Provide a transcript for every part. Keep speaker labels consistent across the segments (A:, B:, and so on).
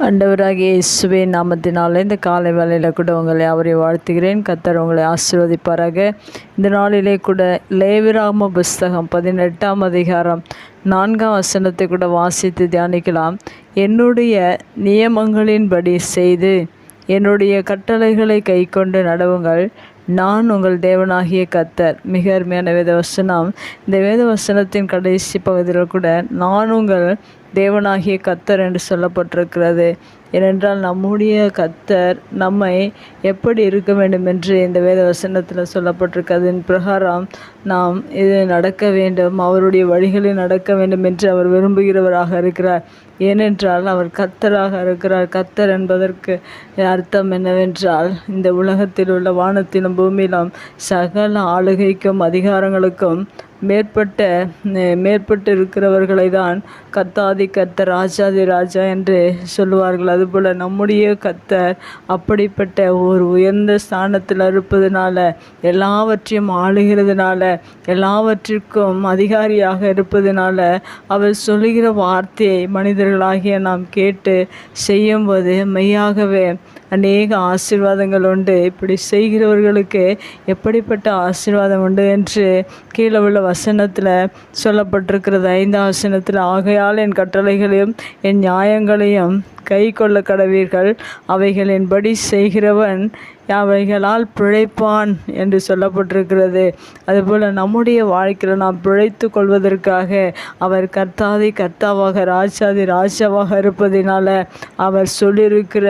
A: ஆண்டவராகிய இயேசுவின் நாமத்தினாலே இந்த காலை வேளையில் கூட உங்களை அவரை வாழ்த்துகிறேன். கர்த்தர் உங்களை ஆசீர்வதிப்பாராக. இந்த நாளிலே கூட லேவியராகம புஸ்தகம் 18ஆம் அதிகாரம் 4ஆம் வசனத்தை கூட வாசித்து தியானிக்கலாம். என்னுடைய நியமங்களின்படி செய்து என்னுடைய கட்டளைகளை கைக்கொண்டு நடவுங்கள், நான் உங்கள் தேவனாகிய கர்த்தர். மிக அருமையான வேதவசனம். இந்த வேதவசனத்தின் கடைசி பகுதியில் கூட நான் உங்கள் தேவனாகிய கர்த்தர் என்று சொல்லப்பட்டிருக்கிறது. ஏனென்றால் நம்முடைய கர்த்தர் நம்மை எப்படி இருக்க வேண்டும் என்று இந்த வேத வசனத்தில் சொல்லப்பட்டிருக்கிறதின் பிரகாரம் நாம் இது நடக்க வேண்டும், அவருடைய வழிகளில் நடக்க வேண்டும் என்று அவர் விரும்புகிறவராக இருக்கிறார். ஏனென்றால் அவர் கர்த்தராக இருக்கிறார். கர்த்தர் என்பதற்கு அர்த்தம் என்னவென்றால், இந்த உலகத்தில் உள்ள வானத்திலும் பூமியிலும் சகல ஆளுகைக்கும் அதிகாரங்களுக்கும் மேற்பட்டு இருக்கிறவர்களை தான் கர்த்தாதி கர்த்தர், ராஜாதி ராஜா என்று சொல்லுவார்கள். அதுபோல் நம்முடைய கர்த்தர் அப்படிப்பட்ட ஒரு உயர்ந்த ஸ்தானத்தில் இருப்பதனால, எல்லாவற்றையும் ஆளுகிறதுனால, எல்லாவற்றிற்கும் அதிகாரியாக இருப்பதனால, அவர் சொல்லுகிற வார்த்தையை மனிதர்களாகிய நாம் கேட்டு செய்யும்போது மெய்யாகவே அநேக ஆசீர்வாதங்கள் உண்டு. இப்படி செய்கிறவர்களுக்கு எப்படிப்பட்ட ஆசீர்வாதம் உண்டு என்று கீழே உள்ள வசனத்தில் சொல்லப்பட்டிருக்கிறது. 5ஆம் வசனத்தில், ஆகையால் என் கட்டளைகளையும் என் நியாயங்களையும் கை கொள்ள கடவீர்கள், அவைகளின்படி செய்கிறவன் அவைகளால் பிழைப்பான் என்று சொல்லப்பட்டிருக்கிறது. அதுபோல் நம்முடைய வாழ்க்கையில் நாம் பிழைத்து கொள்வதற்காக அவர் கர்த்தாதி கர்த்தாவாக, ராஜாதி ராஜாவாக இருப்பதினால அவர் சொல்லியிருக்கிற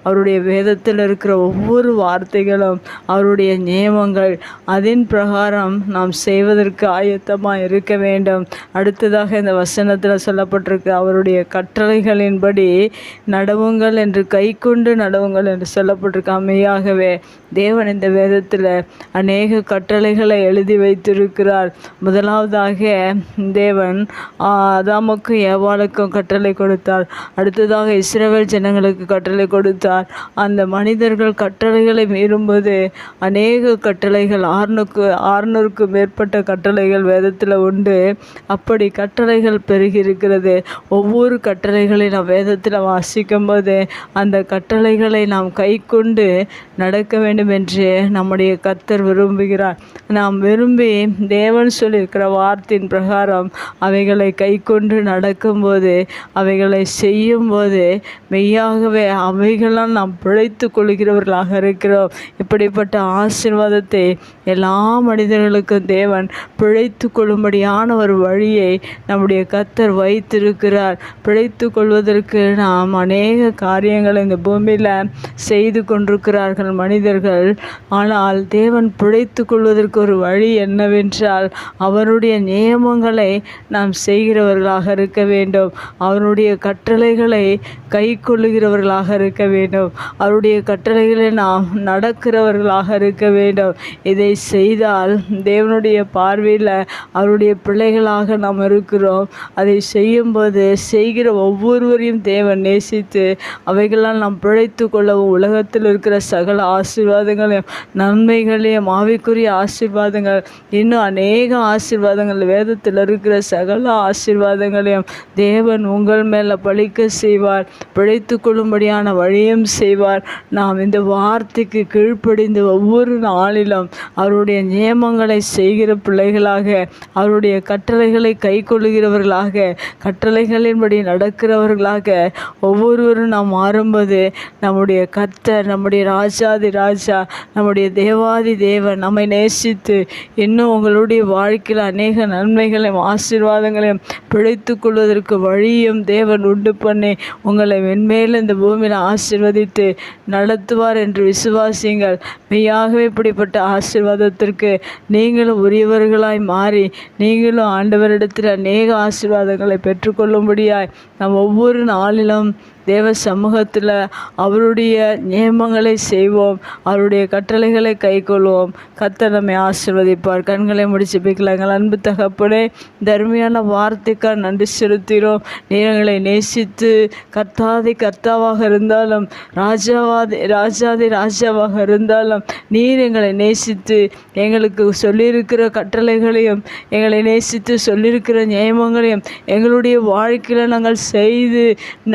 A: அவருடைய வேதத்தில் இருக்கிற ஒவ்வொரு வார்த்தைகளும் அவருடைய நியமங்கள், அதன் பிரகாரம் நாம் செய்வதற்கு ஆயத்தமாக இருக்க வேண்டும். அடுத்ததாக இந்த வசனத்தில் சொல்லப்பட்டிருக்கு, அவருடைய கட்டளைகளின்படி நடவுங்கள் என்று, கை கொண்டு நடவுங்கள் என்று சொல்லப்பட்டிருக்கு. மெய்யாகவே தேவன் இந்த வேதத்தில் அநேக கட்டளைகளை எழுதி வைத்திருக்கிறார். முதலாவதாக தேவன் ஆதாமுக்கும் ஏவாளுக்கும் கட்டளை கொடுத்தார். அடுத்ததாக இஸ்ரவேல் ஜனங்களுக்கு கட்டளை கொடுத்தார். அந்த மனிதர்கள் கட்டளைகளை மீறும்போது அநேக கட்டளைகள், 600க்கு மேற்பட்ட கட்டளைகள் வேதத்தில் உண்டு. அப்படி கட்டளைகள் பெருகி இருக்கிறது. ஒவ்வொரு கட்டளைகளை நாம் வேதத்தில் வாசிக்கும் போது அந்த கட்டளைகளை நாம் கை கொண்டு நடக்க வேண்டும் என்று நம்முடைய கர்த்தர் விரும்புகிறார். நாம் விரும்பி தேவன் சொல்லியிருக்கிற வார்த்தையின் பிரகாரம் அவைகளை கை கொண்டு நடக்கும்போது, அவைகளை செய்யும்போது மெய்யாகவே அவைகளால் நாம் பிழைத்து கொள்கிறவர்களாக இருக்கிறோம். இப்படிப்பட்ட ஆசீர்வாதத்தை எல்லா மனிதர்களுக்கும் தேவன் பிழைத்து கொள்ளும்படியான ஒரு வழியை நம்முடைய கர்த்தர் வைத்திருக்கிறார். பிழைத்து கொள்வதற்கு நாம் அநேக காரியங்களை இந்த பூமியில் செய்து கொண்டிருக்கிறார்கள் மனிதர்கள். ஆனால் தேவன் பிழைத்து கொள்வதற்கு ஒரு வழி என்னவென்றால், அவருடைய நியமங்களை நாம் செய்கிறவர்களாக இருக்க வேண்டும், அவருடைய கட்டளைகளை கை கொள்ளுகிறவர்களாக இருக்க வேண்டும், அவருடைய கட்டளைகளை நாம் நடக்கிறவர்களாக இருக்க வேண்டும். இதை செய்தால் தேவனுடைய பார்வையில் அவருடைய பிள்ளைகளாக நாம் இருக்கிறோம். அதை செய்யும்போது செய்கிற ஒவ்வொருவரையும் தேவன் நேசித்து அவைகளால் நாம் பிழைத்து கொள்ளவும், உலகத்தில் இருக்கிற சகல ஆசீர்வாதங்களையும் நன்மைகளையும், ஆவிக்குரிய ஆசீர்வாதங்கள், இன்னும் அநேக ஆசீர்வாதங்கள், வேதத்தில் இருக்கிற சகல ஆசீர்வாதங்களையும் தேவன் உங்கள் மேலே பழிக்க செய்வார். பிழைத்து கொள்ளும்படியான வழியும் செய்வார். நாம் இந்த வார்த்தைக்கு கீழ்ப்படிந்து ஒவ்வொரு நாளிலும் அவருடைய நியமங்களை செய்கிற பிள்ளைகளாக, அவருடைய கட்டளைகளை கை கொள்ளுகிறவர்களாக, கட்டளைகளின்படி நடக்கிறவர்களாக ஒவ்வொருவரும் நாம் மாறும்போது நம்முடைய கர்த்தர், நம்முடைய ராஜாதி ராஜா, நம்முடைய தேவாதி தேவன் நம்மை நேசித்து இன்னும் உங்களுடைய வாழ்க்கையில் அநேக நன்மைகளையும் ஆசீர்வாதங்களையும் பிழைத்து கொள்வதற்கு வழியும் தேவன் உண்டு பண்ணி உங்களை மென்மேலும் இந்த பூமியில் ஆசீர்வதித்து நடத்துவார் என்று விசுவாசிங்கள். மெய்யாகவே இப்படிப்பட்ட ஆசீர்வாதத்திற்கு நீங்களும் உரியவர்களாய் மாறி நீங்களும் ஆண்டவரிடத்தில் அநேக ஆசீர்வாதங்களை பெற்றுக்கொள்ளும்படியாய் நாம் ஒவ்வொரு நாளிலும் தேவ சமூகத்தில் அவருடைய நியமங்களை செய்வோம், அவருடைய கட்டளைகளை கை கொள்வோம். கர்த்தர் நம்மை ஆசீர்வதிப்பார். கண்களை முடிச்சு பிக்கலாங்கள். அன்பு தகப்பனே, தர்மையான வார்த்தைக்காக நன்றி செலுத்துகிறோம். நீங்களை நேசித்து கர்த்தாதி கர்த்தாவாக இருந்தாலும், ராஜாதி ராஜாவாக இருந்தாலும் நீர் எங்களை நேசித்து எங்களுக்கு சொல்லியிருக்கிற கட்டளைகளையும், எங்களை நேசித்து சொல்லியிருக்கிற நியமங்களையும் எங்களுடைய வாழ்க்கையில் நாங்கள் செய்து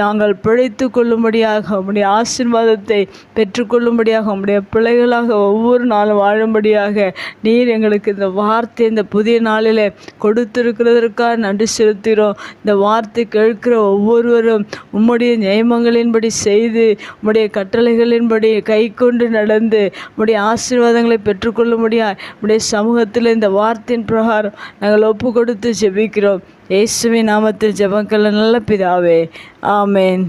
A: நாங்கள் சுதந்திரித்து கொள்ளும்படியாக உம்முடைய ஆசீர்வாதத்தை பெற்றுக்கொள்ளும்படியாக உம்முடைய பிள்ளைகளாக ஒவ்வொரு நாளும் வாழும்படியாக நீர் எங்களுக்கு இந்த வார்த்தை இந்த புதிய நாளில் கொடுத்திருக்கிறதற்காக நன்றி செலுத்துகிறோம். இந்த வார்த்தை கேட்கிற ஒவ்வொருவரும் உம்முடைய நியமங்களின்படி செய்து உம்முடைய கட்டளைகளின்படி கை கொண்டு நடந்து உம்முடைய ஆசீர்வாதங்களை பெற்றுக்கொள்ளும்படியாக உம்முடைய சமூகத்தில் இந்த வார்த்தையின் பிரகாரம் நாங்கள் ஒப்பு கொடுத்து ஜெபிக்கிறோம். இயேசுவின் நாமத்தில் ஜெபங்கள் நல்ல பிதாவே, ஆமேன்.